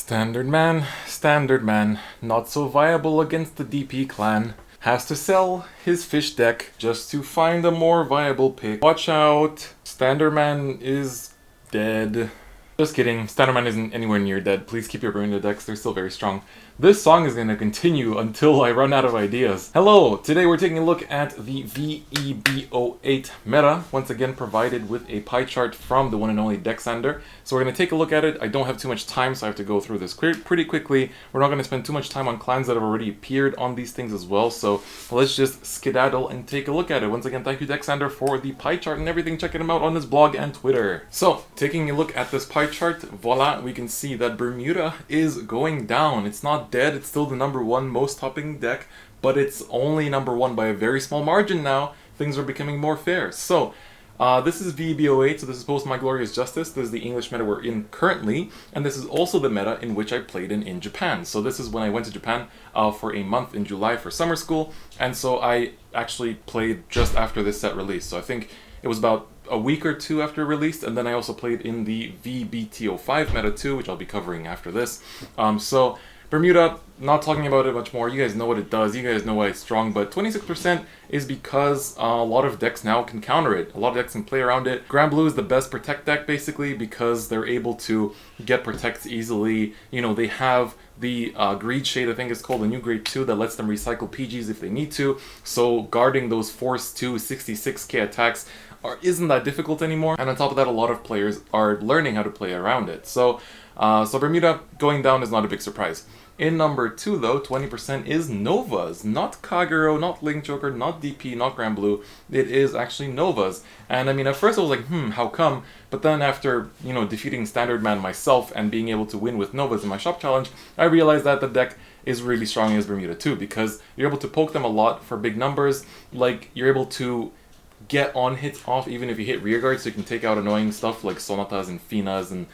Standard man, not so viable against the DP clan. Has to sell his fish deck just to find a more viable pick. Watch out, Standard man is dead. Just kidding, Standard man isn't anywhere near dead. Please keep your Bermuda decks, they're still very strong. This song is going to continue until I run out of ideas. Hello, today we're taking a look at the V-EB08 meta, once again provided with a pie chart from the one and only Dexander. So we're going to take a look at it. I don't have too much time, so I have to go through this pretty quickly. We're not going to spend too much time on clans that have already appeared on these things as well, so let's just skedaddle and take a look at it. Once again, thank you Dexander for the pie chart and everything. Check him out on his blog and Twitter. So, taking a look at this pie chart, voila, we can see that Bermuda is going down. It's not dead, it's still the #1 most topping deck, but it's only #1 by a very small margin now. Things are becoming more fair. So, this is V-EB08, so this is post My Glorious Justice. This is the English meta we're in currently, and this is also the meta in which I played in Japan. So this is when I went to Japan for a month in July for summer school, and so I actually played just after this set released. So I think it was about a week or two after it released, and then I also played in the VBT05 meta too, which I'll be covering after this. So Bermuda, not talking about it much more, you guys know what it does, you guys know why it's strong, but 26% is because a lot of decks now can counter it. A lot of decks can play around it. Grand Blue is the best protect deck basically because they're able to get protects easily. You know, they have the Greed Shade, I think it's called, a new grade 2 that lets them recycle PGs if they need to. So guarding those Force 2 66k attacks isn't that difficult anymore. And on top of that, a lot of players are learning how to play around it. So Bermuda going down is not a big surprise. In #2 though, 20% is Novas, not Kagura, not Link Joker, not DP, not Grand Blue. It is actually Novas. And I mean, at first I was like, how come? But then after, you know, defeating Standard Man myself and being able to win with Novas in my shop challenge, I realized that the deck is really strong against Bermuda too, because you're able to poke them a lot for big numbers. Like, you're able to get on hits off even if you hit rear guard, so you can take out annoying stuff like Sonatas and Finas and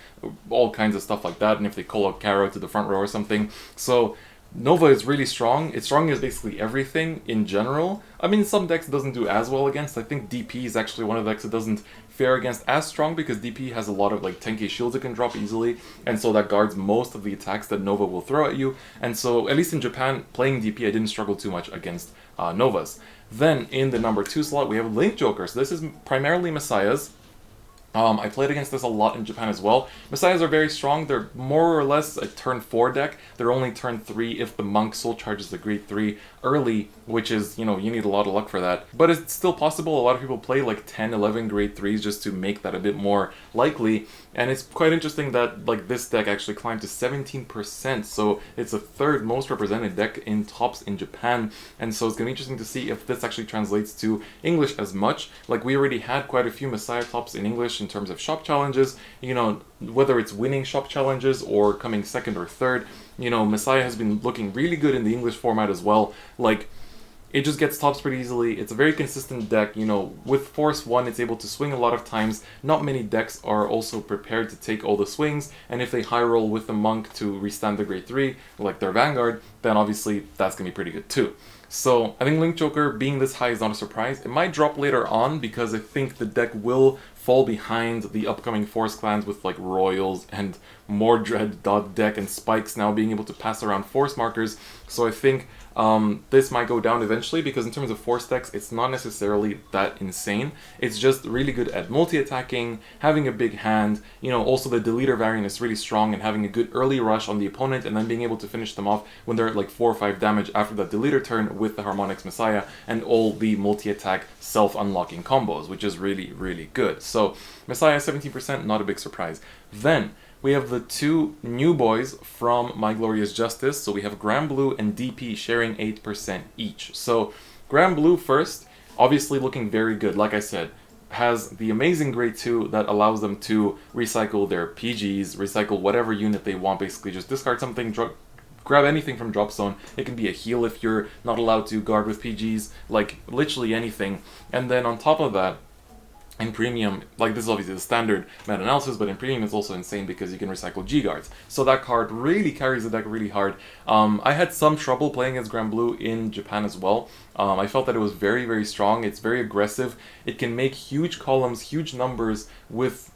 all kinds of stuff like that, and if they call out Caro to the front row or something. So Nova is really strong. It's strong against basically everything in general. I mean, some decks it doesn't do as well against. I think DP is actually one of the decks that doesn't fare against as strong because DP has a lot of like 10k shields it can drop easily, and so that guards most of the attacks that Nova will throw at you. And so at least in Japan, playing DP, I didn't struggle too much against Novas. Then in the #2 slot we have Link Joker. So this is primarily Messiahs. I played against this a lot in Japan as well. Messiahs are very strong. They're more or less a turn 4 deck. They're only turn 3 if the Monk soul charges the grade 3 early, which is, you know, you need a lot of luck for that. But it's still possible. A lot of people play like 10, 11 grade 3s just to make that a bit more likely. And it's quite interesting that like this deck actually climbed to 17%. So it's the 3rd most represented deck in tops in Japan. And so it's going to be interesting to see if this actually translates to English as much. Like, we already had quite a few Messiah tops in English in terms of shop challenges, you know, whether it's winning shop challenges or coming 2nd or 3rd, you know, Messiah has been looking really good in the English format as well. Like, it just gets tops pretty easily. It's a very consistent deck, you know, with Force 1 it's able to swing a lot of times. Not many decks are also prepared to take all the swings, and if they high roll with the Monk to restand the grade 3, like their Vanguard, then obviously that's gonna be pretty good too. So I think Link Joker being this high is not a surprise. It might drop later on because I think the deck will fall behind the upcoming Force clans with like Royals and Mordred dot deck and Spikes now being able to pass around Force markers. So I think this might go down eventually because in terms of Force decks, it's not necessarily that insane. It's just really good at multi-attacking, having a big hand, you know, also the deleter variant is really strong and having a good early rush on the opponent and then being able to finish them off when they're at like 4 or 5 damage after that deleter turn with the Harmonix Messiah and all the multi-attack self-unlocking combos, which is really, really good. So Messiah 17%, not a big surprise. Then we have the 2 new boys from My Glorious Justice. So we have Grand Blue and DP sharing 8% each. So Grand Blue first, obviously looking very good. Like I said, has the amazing grade 2 that allows them to recycle their PGs, recycle whatever unit they want, basically just discard something, grab anything from drop zone. It can be a heal if you're not allowed to guard with PGs, like literally anything. And then on top of that, in Premium, like this is obviously the standard meta-analysis, but in Premium it's also insane because you can recycle G-Guards. So that card really carries the deck really hard. I had some trouble playing as Grand Blue in Japan as well. I felt that it was very, very strong. It's very aggressive. It can make huge columns, huge numbers with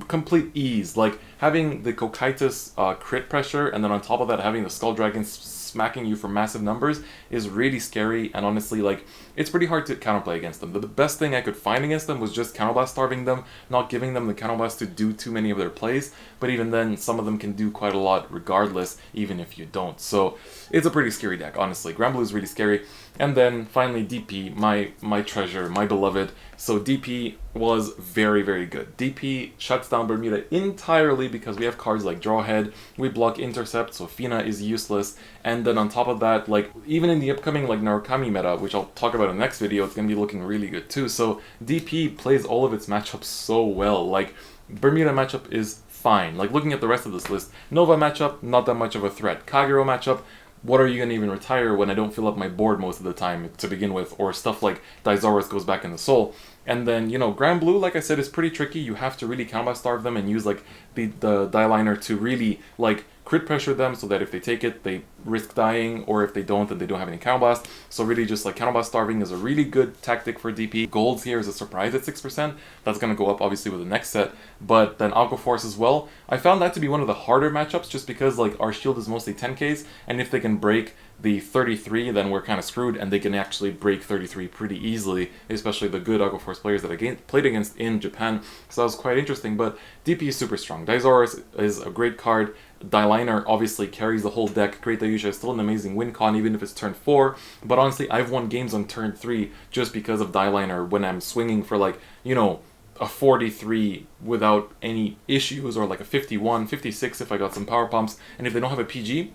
complete ease. Like having the Cocytus crit pressure, and then on top of that having the Skull Dragon smacking you for massive numbers is really scary, and honestly, like, it's pretty hard to counterplay against them. The best thing I could find against them was just counterblast starving them, not giving them the counterblast to do too many of their plays, but even then, some of them can do quite a lot regardless, even if you don't. So it's a pretty scary deck, honestly. Granblue is really scary. And then finally DP, my treasure, my beloved. So DP was very, very good. DP shuts down Bermuda entirely because we have cards like Drawhead, we block Intercept, so Fina is useless, and then on top of that, like, even in the upcoming like Narukami meta, which I'll talk about in the next video, it's going to be looking really good too. So DP plays all of its matchups so well. Like, Bermuda matchup is fine. Like, looking at the rest of this list, Nova matchup, not that much of a threat. Kagura matchup, what are you going to even retire when I don't fill up my board most of the time to begin with, or stuff like Dizaurus goes back in the soul. And then, you know, Granblue, like I said, is pretty tricky. You have to really combat starve them and use like the die liner to really like crit pressure them so that if they take it, they risk dying, or if they don't, then they don't have any counterblast. So really just like counterblast starving is a really good tactic for DP. Golds here is a surprise at 6%. That's going to go up obviously with the next set, but then Aqua Force as well. I found that to be one of the harder matchups just because like our shield is mostly 10Ks, and if they can break the 33, then we're kind of screwed, and they can actually break 33 pretty easily, especially the good Aqua Force players that I played against in Japan. So that was quite interesting, but DP is super strong. Dizaurus is a great card. Die Liner obviously carries the whole deck. Great Dayusha is still an amazing win con, even if it's turn 4. But honestly, I've won games on turn 3 just because of Die Liner when I'm swinging for like, you know, a 43 without any issues, or like a 51, 56 if I got some power pumps. And if they don't have a PG,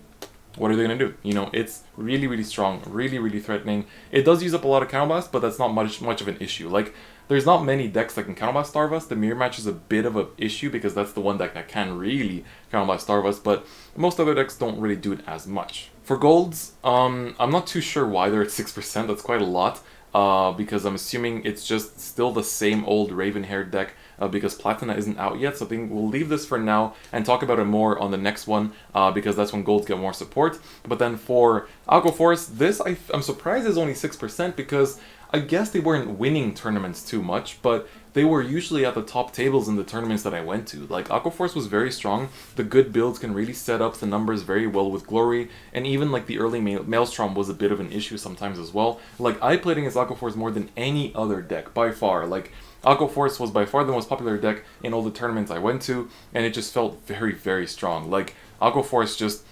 what are they going to do? You know, it's really, really strong, really, really threatening. It does use up a lot of counterblast, but that's not much of an issue. Like, there's not many decks that can counterblast starve us. The mirror match is a bit of an issue because that's the one deck that can really counterblast starve us, but most other decks don't really do it as much. For golds, I'm not too sure why they're at 6%. That's quite a lot. Because I'm assuming it's just still the same old Raven-haired deck, because Platina isn't out yet, so I think we'll leave this for now and talk about it more on the next one, because that's when golds get more support. But then for Aqua Force, this I'm surprised is only 6% because I guess they weren't winning tournaments too much, but they were usually at the top tables in the tournaments that I went to. Like, Aqua Force was very strong. The good builds can really set up the numbers very well with Glory, and even like the early Maelstrom was a bit of an issue sometimes as well. Like, I played against Aqua Force more than any other deck, by far. Like, Aqua Force was by far the most popular deck in all the tournaments I went to, and it just felt very, very strong. Like, Aqua Force just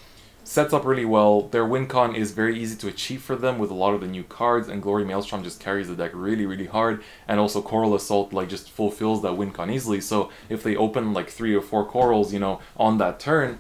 sets up really well. Their win con is very easy to achieve for them with a lot of the new cards, and Glory Maelstrom just carries the deck really, really hard, and also Coral Assault like just fulfills that win con easily. So if they open like 3 or 4 corals, you know, on that turn,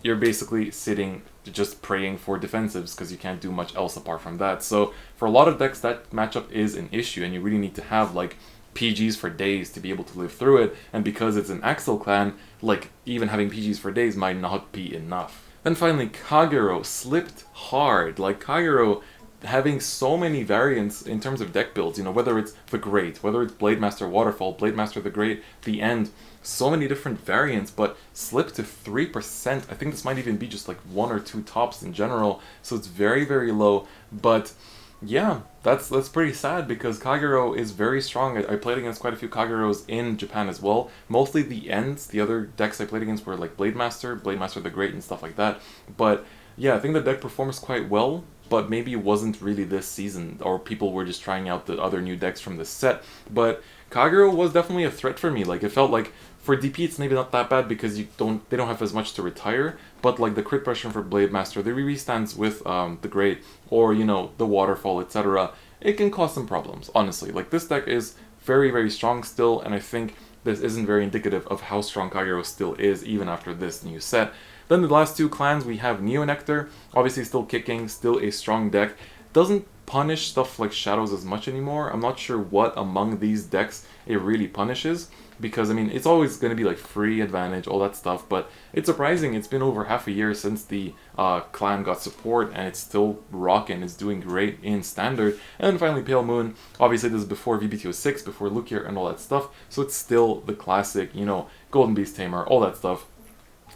you're basically sitting just praying for defensives because you can't do much else apart from that. So for a lot of decks, that matchup is an issue, and you really need to have like PGs for days to be able to live through it, and because it's an Axel clan, like even having PGs for days might not be enough. Then finally, Kagura slipped hard. Like, Kagura having so many variants in terms of deck builds, you know, whether it's the Great, whether it's Blade Master Waterfall, Blade Master the Great, the End, so many different variants, but slipped to 3%. I think this might even be just like 1 or 2 tops in general, so it's very, very low, but yeah, that's pretty sad because Kagura is very strong. I played against quite a few Kaguros in Japan as well. Mostly the Ends. The other decks I played against were like Blade Master the Great, and stuff like that. But yeah, I think the deck performs quite well, but maybe it wasn't really this season, or people were just trying out the other new decks from this set. But Kagura was definitely a threat for me. Like, it felt like for DP it's maybe not that bad because they don't have as much to retire, but like the crit pressure for Blade Master, the re-stands with the Great, or you know, the Waterfall, etc., it can cause some problems, honestly. Like, this deck is very, very strong still, and I think this isn't very indicative of how strong Kagura still is, even after this new set. Then the last 2 clans, we have Neo Nectar, obviously still kicking, still a strong deck. Doesn't punish stuff like Shadows as much anymore. I'm not sure what among these decks it really punishes, because I mean, it's always going to be like free advantage, all that stuff, but it's surprising. It's been over half a year since the clan got support, and it's still rocking. It's doing great in standard. And then finally Pale Moon, obviously this is before V-EB08, before Lukier and all that stuff, so it's still the classic, you know, Golden Beast Tamer, all that stuff.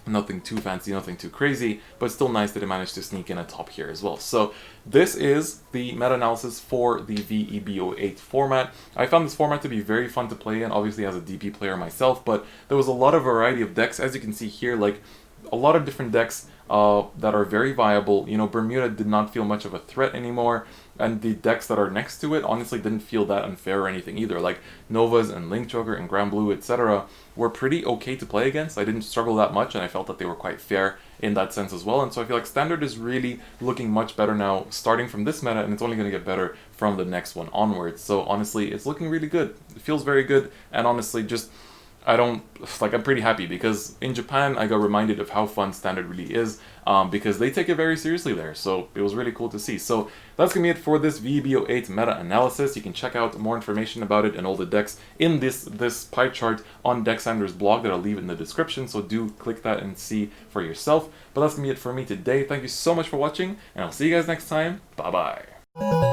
Nothing too fancy, nothing too crazy, but still nice that it managed to sneak in a top here as well. So this is the meta-analysis for the V-EB08 format. I found this format to be very fun to play in, obviously as a DP player myself, but there was a lot of variety of decks, as you can see here, like a lot of different decks that are very viable. You know, Bermuda did not feel much of a threat anymore, and the decks that are next to it honestly didn't feel that unfair or anything either. Like Novas and Link Joker and Grand Blue, etc. were pretty okay to play against. I didn't struggle that much, and I felt that they were quite fair in that sense as well. And so I feel like Standard is really looking much better now, starting from this meta, and it's only going to get better from the next one onwards. So honestly, it's looking really good. It feels very good, and honestly, just I'm pretty happy because in Japan I got reminded of how fun Standard really is, because they take it very seriously there, so it was really cool to see. So that's gonna be it for this V-EB08 meta-analysis. You can check out more information about it and all the decks in this pie chart on Dexander's blog that I'll leave in the description, so do click that and see for yourself. But that's gonna be it for me today. Thank you so much for watching, and I'll see you guys next time. Bye bye.